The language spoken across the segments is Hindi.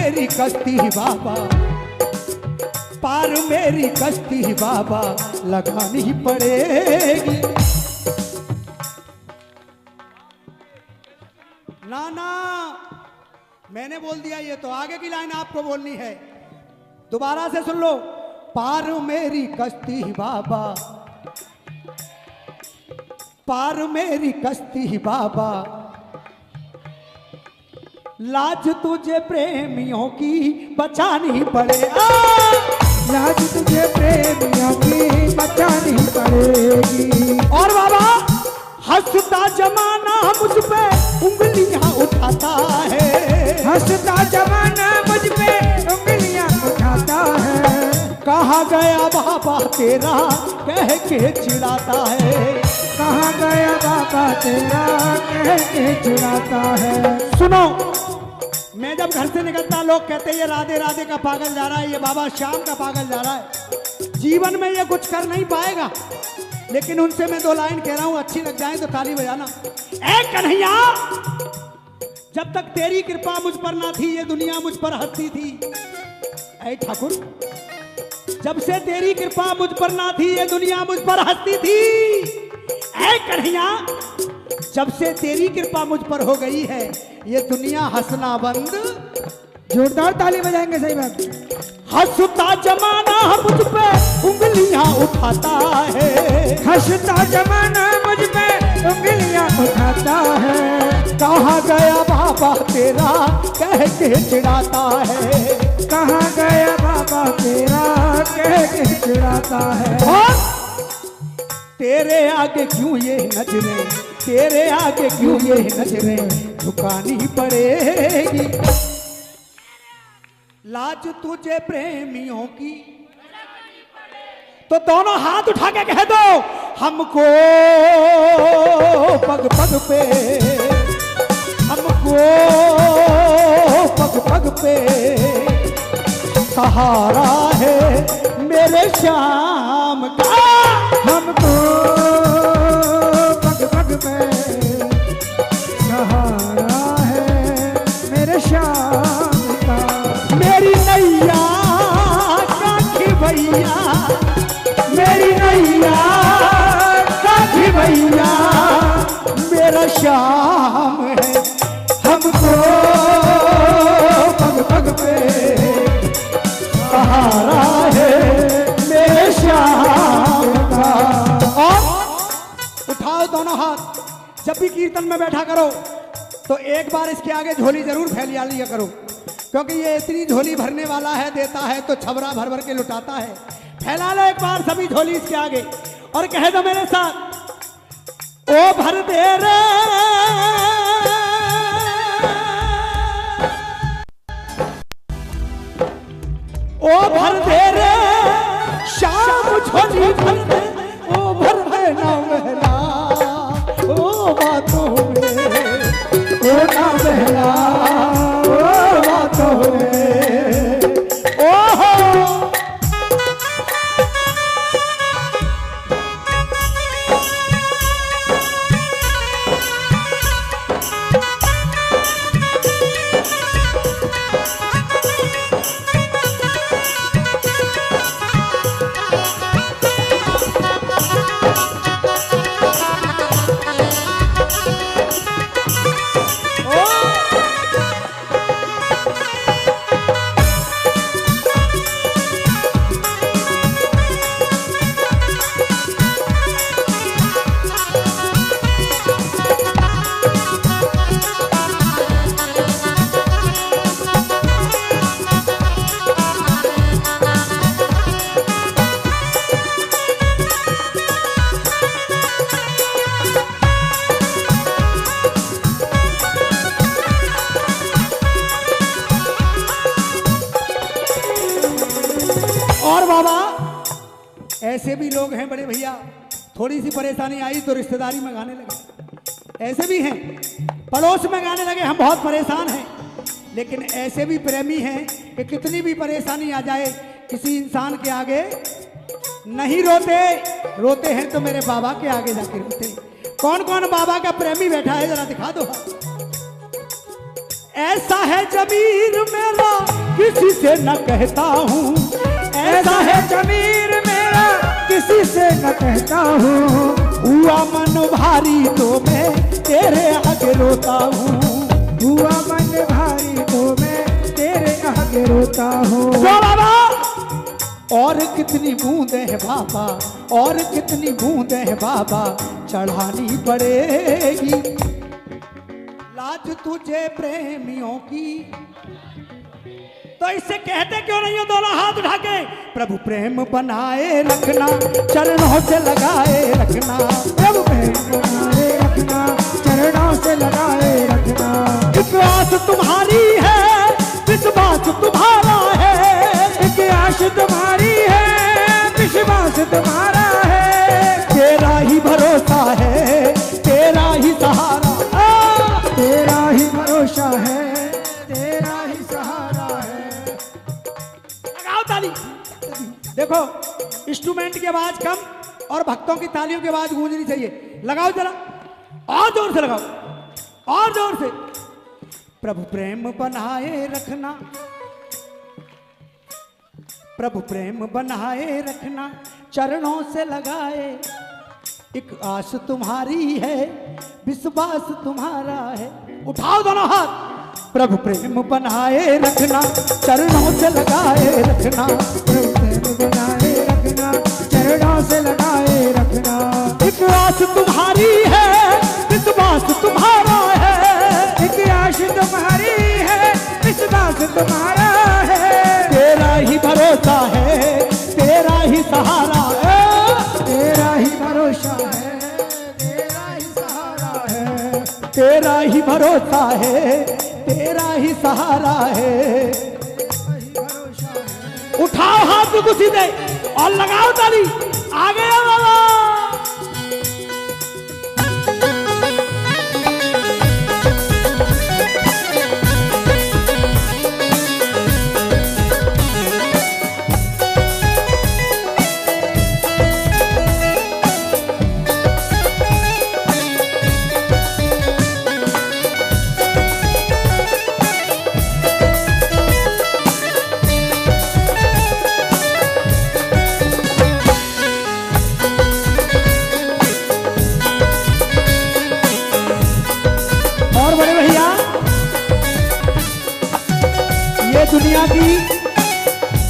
मेरी कश्ती बाबा, पार मेरी कश्ती बाबा लगानी पड़ेगी। ना ना, मैंने बोल दिया, ये तो आगे की लाइन आपको बोलनी है। दोबारा से सुन लो। पार मेरी कश्ती बाबा, पार मेरी कश्ती बाबा, लाज तुझे प्रेमियों की बचानी पड़े। लाज तुझे प्रेमियों की बचानी पड़ेगी। और बाबा, हंसता जमाना मुझ पे उंगलियां उठाता है, हंसता जमाना मुझ पे उंगलियां उठाता है। कहाँ गया बाबा तेरा कह के चिढ़ाता है, कहाँ गया बाबा तेरा कह के चिढ़ाता है। सुनो, मैं जब घर से निकलता लोग कहते ये राधे राधे का पागल जा रहा है, ये बाबा श्याम का पागल जा रहा है। जीवन में ये कुछ कर नहीं पाएगा, लेकिन उनसे मैं दो लाइन कह रहा हूं, अच्छी लग जाए तो ताली बजाना। ए कन्हैया, जब तक तेरी कृपा मुझ पर ना थी ये दुनिया मुझ पर हंसती थी। ऐ ठाकुर, जब से तेरी कृपा मुझ पर ना थी ये दुनिया मुझ पर हंसती थी। ऐ कन्हैया, जब से तेरी कृपा मुझ पर हो गई है ये दुनिया हंसना बंद। जोरदार ताली बजाएंगे, सही बात। हंसता जमाना मुझ पे उंगलियां उठाता है, हंसता जमाना मुझ पे उंगलियां उठाता है। कहाँ गया बाबा तेरा कह के चिढ़ाता है, कहाँ गया बाबा तेरा कह के चिढ़ाता है। और तेरे आगे क्यों ये नजरें, तेरे आगे क्यों ये नजरें झुकानी पड़ेगी। लाज तुझे प्रेमियों की, तो दोनों हाथ उठा के कह दो, हमको पग पग पे, हमको पग पग पे सहारा है मेरे श्याम का। हमको पग पग पे सहारा है मेरे श्याम का। मेरी नैया काठी भैया, मेरी नैया काठी भैया मेरा श्याम है। हमको पग पग पे सहारा है मेरे श्याम का। और उठाओ दोनों हाथ, जब भी कीर्तन में बैठा करो तो एक बार इसके आगे झोली जरूर फैला लिया करो, क्योंकि ये इतनी झोली भरने वाला है, देता है तो छबरा भर भर के लुटाता है। फैला लो एक बार सभी झोली इसके आगे और कह दो मेरे साथ, ओ भर दे रे ओ भर दे रे श्याम झोली भर दे, ओ भर देना बहला ओ बातों में, ओ ना बहला ओ बातों में। ओहो और बाबा, ऐसे भी लोग हैं बड़े भैया, थोड़ी सी परेशानी आई तो रिश्तेदारी में गाने लगे। ऐसे भी हैं पड़ोस में गाने लगे, हम बहुत परेशान हैं। लेकिन ऐसे भी प्रेमी हैं कि कितनी भी परेशानी आ जाए किसी इंसान के आगे नहीं रोते, रोते हैं तो मेरे बाबा के आगे जाके रोते। कौन कौन बाबा का प्रेमी बैठा है जरा दिखा दो। ऐसा है जमीर मेरा किसी से न कहता हूँ, ऐसा है जमीर मेरा किसी से न कहता हूँ। हुआ मन भारी तो मैं तेरे आगे रोता हूँ, हुआ मन भारी तो मैं तेरे आगे रोता हूँ। बाबा और कितनी बूंदे हैं बाबा, और कितनी बूंदे हैं बाबा चढ़ानी पड़ेगी, लाज तुझे प्रेमियों की। तो इससे कहते क्यों नहीं हो दोनों हाथ उठा के, प्रभु प्रेम बनाए रखना चरणों से लगाए रखना, प्रभु प्रेम बनाए रखना चरणों से लगाए रखना। एक आस तुम्हारी है विश्वास तुम्हारा है, एक आश तुम्हारी है विश्वास तुम्हारा है। तेरा ही भरोसा है तेरा ही सहारा, तेरा ही भरोसा है तेरा ही सहारा है। लगाओ ताली। देखो इंस्ट्रूमेंट की आवाज कम और भक्तों की तालियों की आवाज गूंजनी चाहिए। लगाओ जरा और जोर से लगाओ, और जोर से। प्रभु प्रेम बनाए रखना, प्रभु प्रेम बनाए रखना चरणों से लगाए, एक आस तुम्हारी है विश्वास तुम्हारा है। उठाओ दोनों हाथ। प्रभु प्रेम बनाए रखना चरणों से लगाए रखना, प्रभु प्रेम बनाए रखना चरणों से लगाए रखना। एक आस तुम्हारी है विश्वास तुम्हारा है, एक आश तुम्हारी है विश्वास तुम्हारा है। तेरा ही भरोसा है तेरा ही सहारा है, तेरा ही भरोसा है तेरा ही सहारा है। तेरा ही भरोसा है तेरा ही सहारा है। उठाओ हाथ को सीधे और लगाओ ताली। आगे आओ बाबा।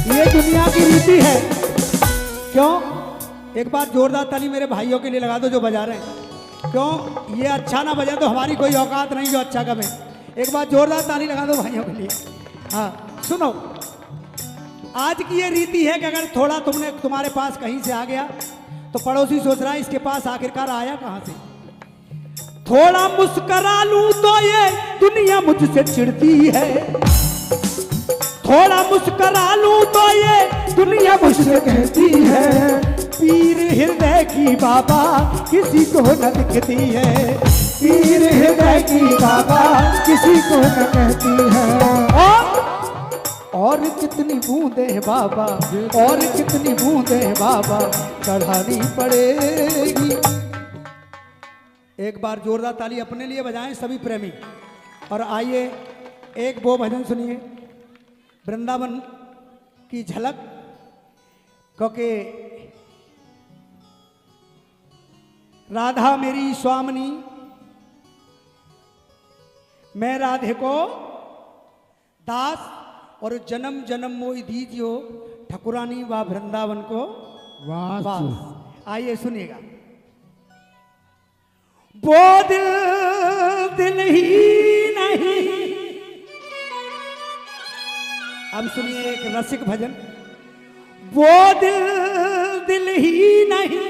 ये दुनिया की रीति है। क्यों? एक बार जोरदार ताली मेरे भाइयों के लिए लगा दो जो बजा रहे हैं। क्यों? ये अच्छा ना बजा तो हमारी कोई औकात नहीं जो अच्छा गवे। एक बार जोरदार ताली लगा दो भाइयों के लिए। हाँ सुनो, आज की ये रीति है कि अगर थोड़ा तुम्हारे पास कहीं से आ गया तो पड़ोसी सोच रहा है इसके पास आखिरकार आया कहाँ से। थोड़ा मुस्करा लूं तो ये दुनिया मुझसे चिढ़ती है, थोड़ा मुस्करा लूं तो ये दुनिया मुझसे कहती है, पीर हृदय की बाबा किसी को न दिखती है, पीर हृदय की बाबा किसी को न कहती है। और कितनी बूंदे हैं बाबा, और कितनी बूंदे हैं बाबा चढ़ानी पड़ेगी। एक बार जोरदार ताली अपने लिए बजाएं सभी प्रेमी। और आइए एक वो भजन सुनिए वृंदावन की झलक, क्योंकि राधा मेरी स्वामिनी, मैं राधे को दास और जन्म जन्म मोई दीजियो ठकुरानी व वृंदावन को वास। आइए सुनिएगा। वो दिल ही नहीं। अब सुनिए एक रसिक भजन। वो दिल ही नहीं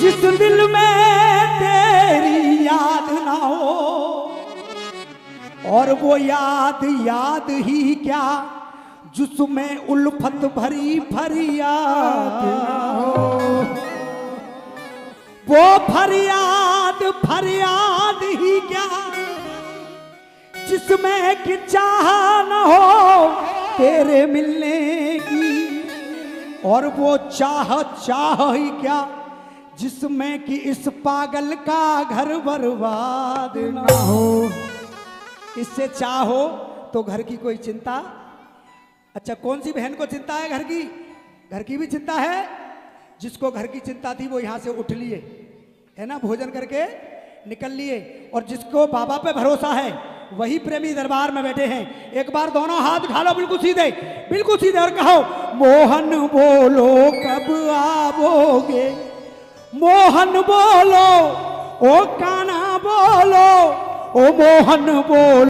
जिस दिल में तेरी याद ना हो, और वो याद ही क्या जिसमें उल्फत भरी फरियाद ना हो। वो फरियाद ही क्या जिसमें कि चाह न हो तेरे मिलने की, और वो चाह ही क्या जिसमें कि इस पागल का घर बर्बाद न हो। इससे चाहो तो घर की कोई चिंता। अच्छा, कौन सी बहन को चिंता है घर की? घर की भी चिंता है। जिसको घर की चिंता थी वो यहां से उठ लिए, है ना, भोजन करके निकल लिए। और जिसको बाबा पे भरोसा है वही प्रेमी दरबार में बैठे हैं। एक बार दोनों हाथ उठा लो बिल्कुल सीधे और कहो, मोहन बोलो कब आवोगे, मोहन बोलो, ओ कान्हा बोलो, ओ मोहन बोलो।